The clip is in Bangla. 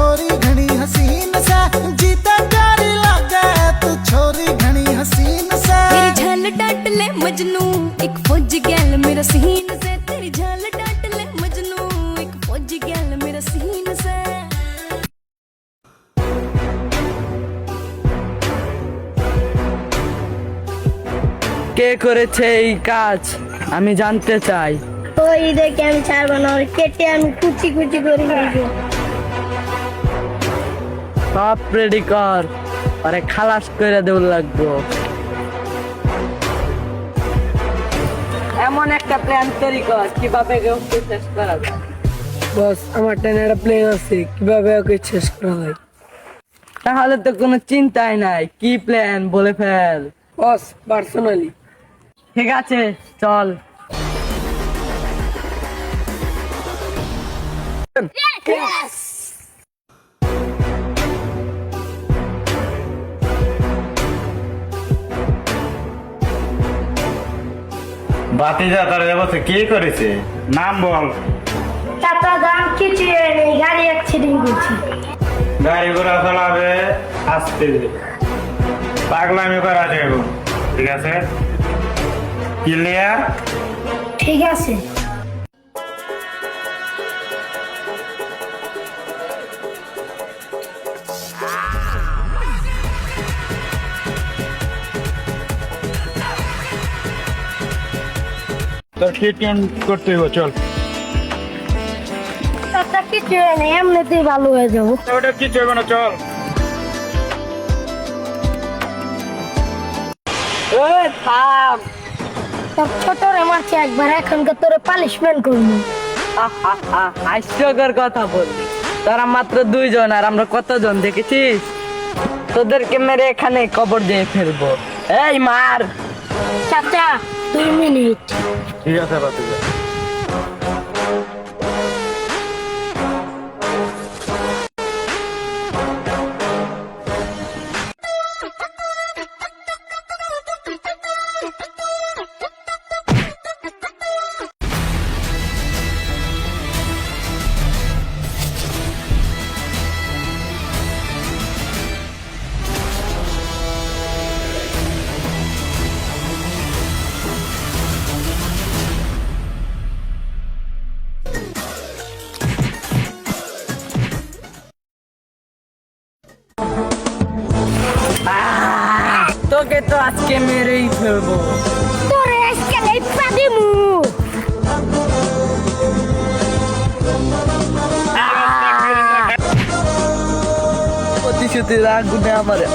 छोरी घनी हसीन सा, जीता प्यारी लागे तू छोरी घनी हसीन सा। तेरी झाल डांट ले मजनू एक फौजी गैल मेरा सीन से, तेरी झाल डांट ले मजनू एक फौजी गैल मेरा सीन से। কে করেছে এই কাজ আমি জানতে চাই। ওই দেখে আমি ছাড়বো না, ওর কেটে আমি কুচি কুচি করে ফেলবো। সব রেডি কর, আরে খালাস করে দেওয়ার লাগবো। এমন একটা প্ল্যান তৈরি কর কিভাবে ওকে শেষ করা যায়। বস আমার টেনে একটা প্লেন আছে, কিভাবে ওকে শেষ করা হয়। তাহলে তো কোনো চিন্তাই নাই, কি প্ল্যান বলে ফেল। বস পার্সোনালি। ঠিক আছে চল। বাতিজা তার বলছে কি করেছে, নাম বল। চাচা গান কিছু নেই, গাড়ি অ্যাক্সিডেন্ট করছি। গাড়ি ঘোড়া চালাবে আসতে, পাগলামি করা যাবে। ঠিক আছে, ক্লিয়ার? ঠিক আছে। তোর ট্রিটমেন্ট করতে হইব, চল। চাচা কিছু নেই, এমনিতেই ভালো হয়ে যাবো। ওটা কিছু হবে না, চল। থাম। তোর ছোট রে মারছে একবার, এখনকার তোরে পানিশমেন্ট করবো। হাস্যকর কথা বললি, তারা মাত্র 2 জন আর আমরা কতজন দেখেছিস। তোদেরকে মেরে এখানে কবর দিয়ে ফেলবো। এই মার। চাচা 2 মিনিট। ঠিক আছে বাতিজা। তোকে তো আজকে মেরেই ফেলবো। তোরে আজকে লেপা দিমু। প্রতিশ্রুতি রাখবো না আমারে।